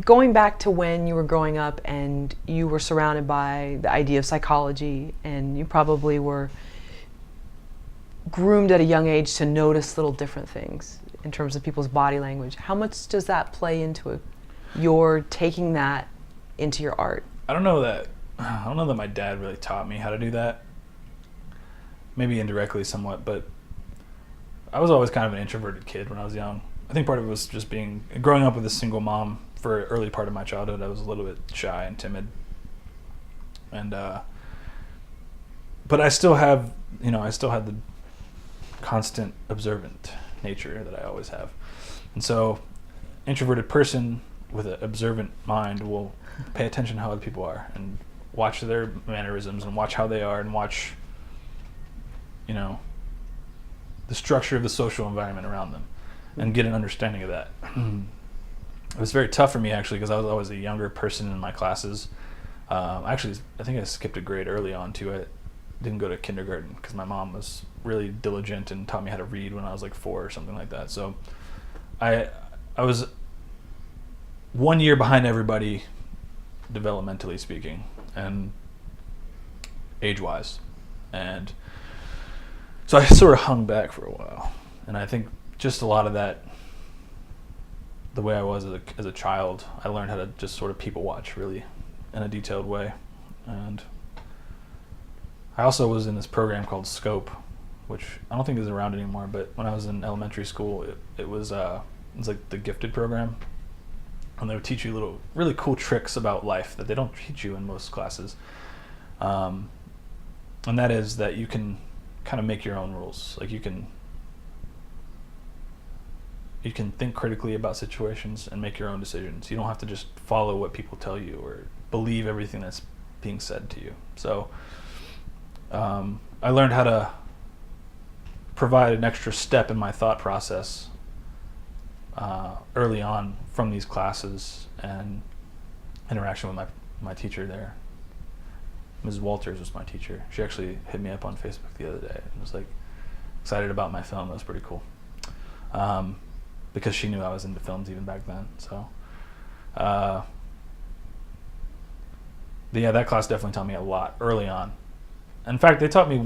going back to when you were growing up and you were surrounded by the idea of psychology, and you probably were groomed at a young age to notice little different things in terms of people's body language. How much does that play into your taking that into your art? I don't know that my dad really taught me how to do that. Maybe indirectly somewhat, but I was always kind of an introverted kid when I was young. I think part of it was just growing up with a single mom for an early part of my childhood. I was a little bit shy and timid. And but I still had the constant observant nature that I always have. And so introverted person with an observant mind will pay attention to how other people are and watch their mannerisms and watch how they are and watch, the structure of the social environment around them and get an understanding of that. It was very tough for me, actually, because I was always a younger person in my classes. Actually, I think I skipped a grade early on, too. I didn't go to kindergarten because my mom was really diligent and taught me how to read when I was like 4 or something like that. So I was 1 year behind everybody, developmentally speaking, and age-wise. And so I sort of hung back for a while. And I think just a lot of that, the way I was as a child, I learned how to just sort of people watch really in a detailed way. And I also was in this program called Scope, which I don't think is around anymore, but when I was in elementary school, it was like the gifted program. And they would teach you little really cool tricks about life that they don't teach you in most classes. And that is that you can kind of make your own rules. Like you can think critically about situations and make your own decisions. You don't have to just follow what people tell you or believe everything that's being said to you. So I learned how to provide an extra step in my thought process early on from these classes and interaction with my teacher there. Mrs. Walters was my teacher. She actually hit me up on Facebook the other day and was like excited about my film. That was pretty cool. Because she knew I was into films even back then. So, that class definitely taught me a lot early on. In fact, they taught me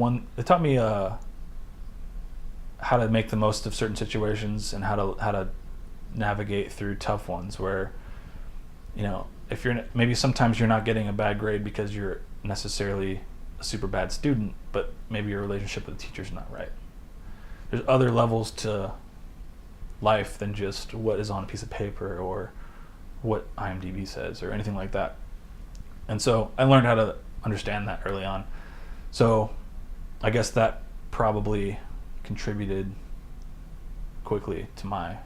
how to make the most of certain situations and how to navigate through tough ones. Where, if maybe sometimes you're not getting a bad grade because you're necessarily a super bad student, but maybe your relationship with the teacher's not right. There's other levels to life than just what is on a piece of paper or what IMDb says or anything like that. And so I learned how to understand that early on. So I guess that probably contributed quickly to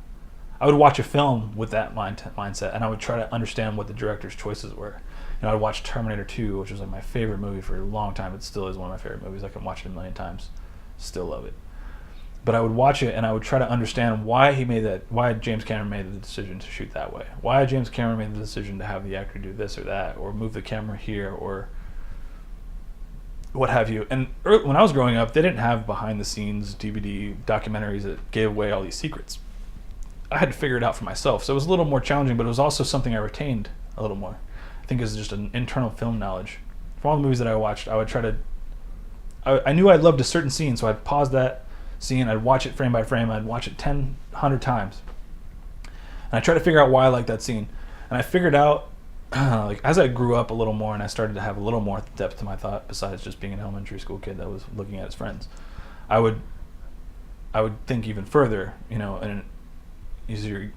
I would watch a film with that mindset, and I would try to understand what the director's choices were. I'd watch Terminator 2, which was like my favorite movie for a long time. It still is one of my favorite movies. I can watch it a million times. Still love it. But I would watch it and I would try to understand why James Cameron made the decision to shoot that way. Why James Cameron made the decision to have the actor do this or that, or move the camera here, or what have you. And when I was growing up, they didn't have behind-the-scenes DVD documentaries that gave away all these secrets. I had to figure it out for myself. So it was a little more challenging, but it was also something I retained a little more. I think it was just an internal film knowledge. For all the movies that I watched, I would try to... I knew I loved a certain scene, so I'd pause that scene, I'd watch it frame by frame, I'd watch it 100 times. And I tried to figure out why I liked that scene. And I figured out, as I grew up a little more and I started to have a little more depth to my thought, besides just being an elementary school kid that was looking at his friends, I would think even further, and as you're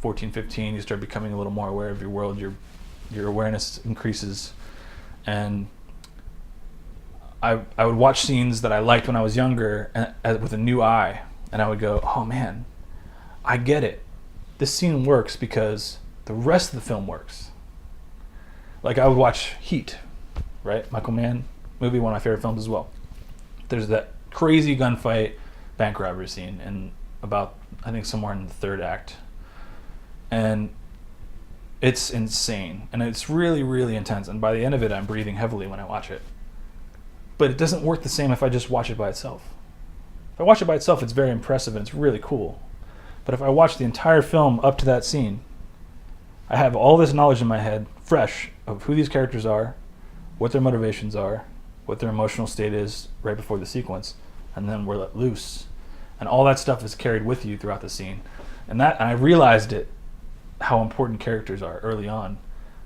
14, 15, you start becoming a little more aware of your world, your awareness increases, and I would watch scenes that I liked when I was younger with a new eye, and I would go, oh man, I get it. This scene works because the rest of the film works. Like I would watch Heat, right? Michael Mann movie, one of my favorite films as well. There's that crazy gunfight, bank robbery scene, and about, I think, somewhere in the third act. And it's insane. And it's really, really intense. And by the end of it, I'm breathing heavily when I watch it. But it doesn't work the same if I just watch it by itself. If I watch it by itself, it's very impressive and it's really cool. But if I watch the entire film up to that scene, I have all this knowledge in my head, fresh, of who these characters are, what their motivations are, what their emotional state is right before the sequence, and then we're let loose. And all that stuff is carried with you throughout the scene. And I realized how important characters are early on,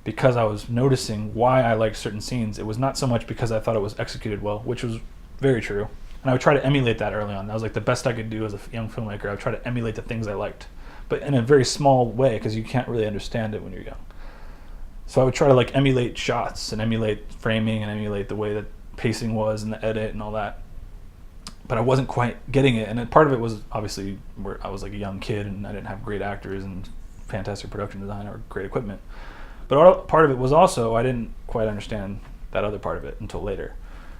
because I was noticing why I liked certain scenes. It was not so much because I thought it was executed well, which was very true. And I would try to emulate that early on. That was like the best I could do as a young filmmaker. I would try to emulate the things I liked, but in a very small way, because you can't really understand it when you're young. So I would try to like emulate shots and emulate framing and emulate the way that pacing was and the edit and all that. But I wasn't quite getting it. And part of it was obviously where I was like a young kid and I didn't have great actors and fantastic production design or great equipment. But part of it was also I didn't quite understand that other part of it until later.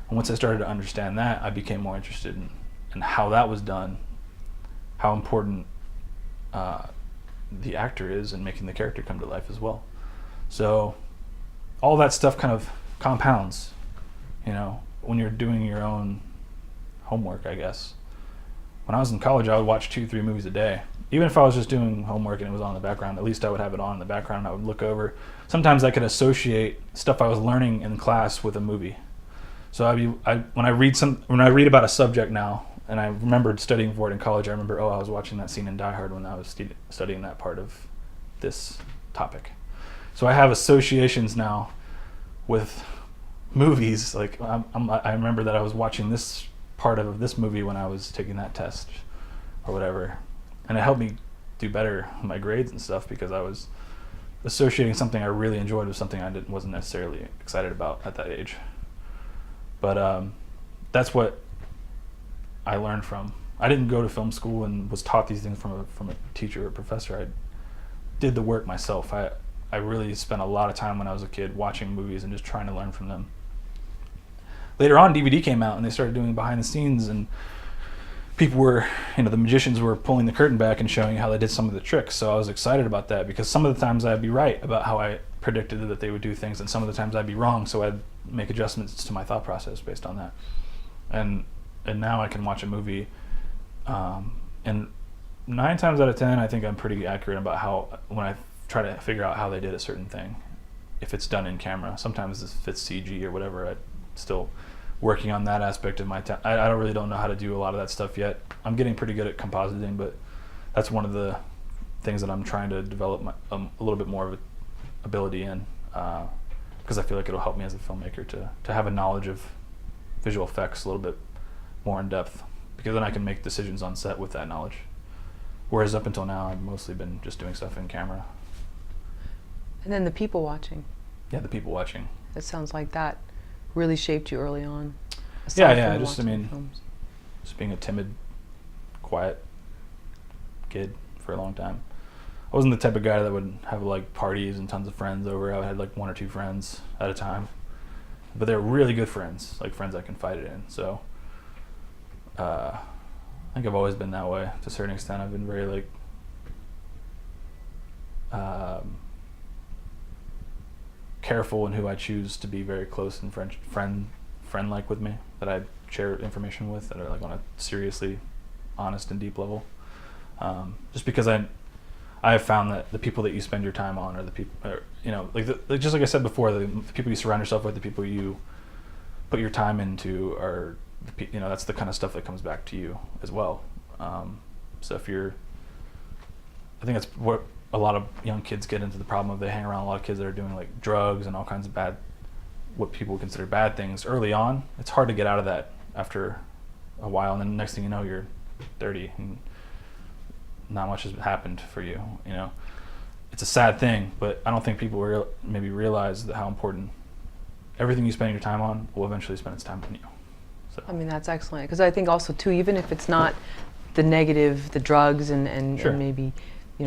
And once I started to understand that, I became more interested in how that was done, how important the actor is in making the character come to life as well. So all that stuff kind of compounds, when you're doing your own homework, I guess. When I was in college, I would watch 2-3 movies a day. Even if I was just doing homework and it was on in the background, at least I would have it on in the background. I would look over. Sometimes I could associate stuff I was learning in class with a movie. So when I read about a subject now, and I remembered studying for it in college, I remember, I was watching that scene in Die Hard when I was studying that part of this topic. So I have associations now with movies. Like I remember that I was watching this part of this movie when I was taking that test or whatever, and it helped me do better in my grades and stuff because I was associating something I really enjoyed with something I wasn't necessarily excited about at that age. But that's what I learned from. I didn't go to film school and was taught these things from a teacher or professor. I did the work myself. I really spent a lot of time when I was a kid watching movies and just trying to learn from them. Later on, DVD came out and they started doing behind the scenes, and people were, the magicians were pulling the curtain back and showing how they did some of the tricks. So I was excited about that because some of the times I'd be right about how I predicted that they would do things, and some of the times I'd be wrong. So I'd make adjustments to my thought process based on that. And now I can watch a movie, and 9 times out of 10, I think I'm pretty accurate about when I try to figure out how they did a certain thing, if it's done in camera. Sometimes if it's CG or whatever, I'm still working on that aspect of my I don't know how to do a lot of that stuff yet. I'm getting pretty good at compositing, but that's one of the things that I'm trying to develop a little bit more of ability in, because I feel like it'll help me as a filmmaker to have a knowledge of visual effects a little bit more in depth, because then I can make decisions on set with that knowledge. Whereas up until now, I've mostly been just doing stuff in camera. And then the people watching. Yeah, the people watching. It sounds like that really shaped you early on. Yeah. Just being a timid, quiet kid for a long time. I wasn't the type of guy that would have like parties and tons of friends over. I had like 1 or 2 friends at a time, but they're really good friends, like friends I confided in. So I think I've always been that way to a certain extent. I've been very like careful in who I choose to be very close and friend-like with me, that I share information with, that are like on a seriously honest and deep level. Just because I have found that the people that you spend your time on are the people, just like I said before, the people you surround yourself with, the people you put your time into are, that's the kind of stuff that comes back to you as well. So I think that's what a lot of young kids get into the problem of. They hang around a lot of kids that are doing like drugs and all kinds of what people would consider bad things early on. It's hard to get out of that after a while, and then the next thing you know, you're 30 and not much has happened for you. It's a sad thing, but I don't think people maybe realize how important everything you spend your time on will eventually spend its time on you. So. I mean, that's excellent, because I think also too, even if it's not the negative, the drugs and Sure. and maybe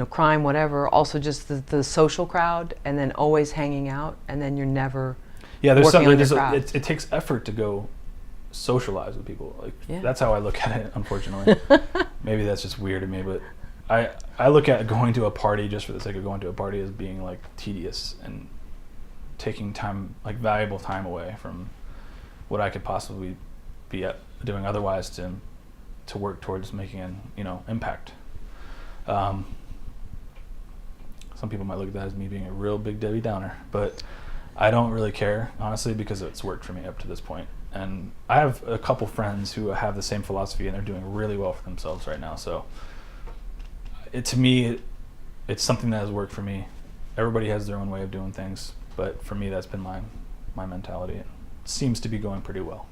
crime, whatever, also just the social crowd, and then always hanging out, and then you're never working on your craft. It takes effort to go socialize with people. Like Yeah. That's how I look at it, unfortunately. Maybe that's just weird to me, but I look at going to a party just for the sake of going to a party as being like tedious and taking time, like valuable time away from what I could possibly be doing otherwise to work towards making an impact. So some people might look at that as me being a real big Debbie Downer, but I don't really care, honestly, because it's worked for me up to this point. And I have a couple friends who have the same philosophy, and they're doing really well for themselves right now. So to me, it's something that has worked for me. Everybody has their own way of doing things, but for me, that's been my mentality. It seems to be going pretty well.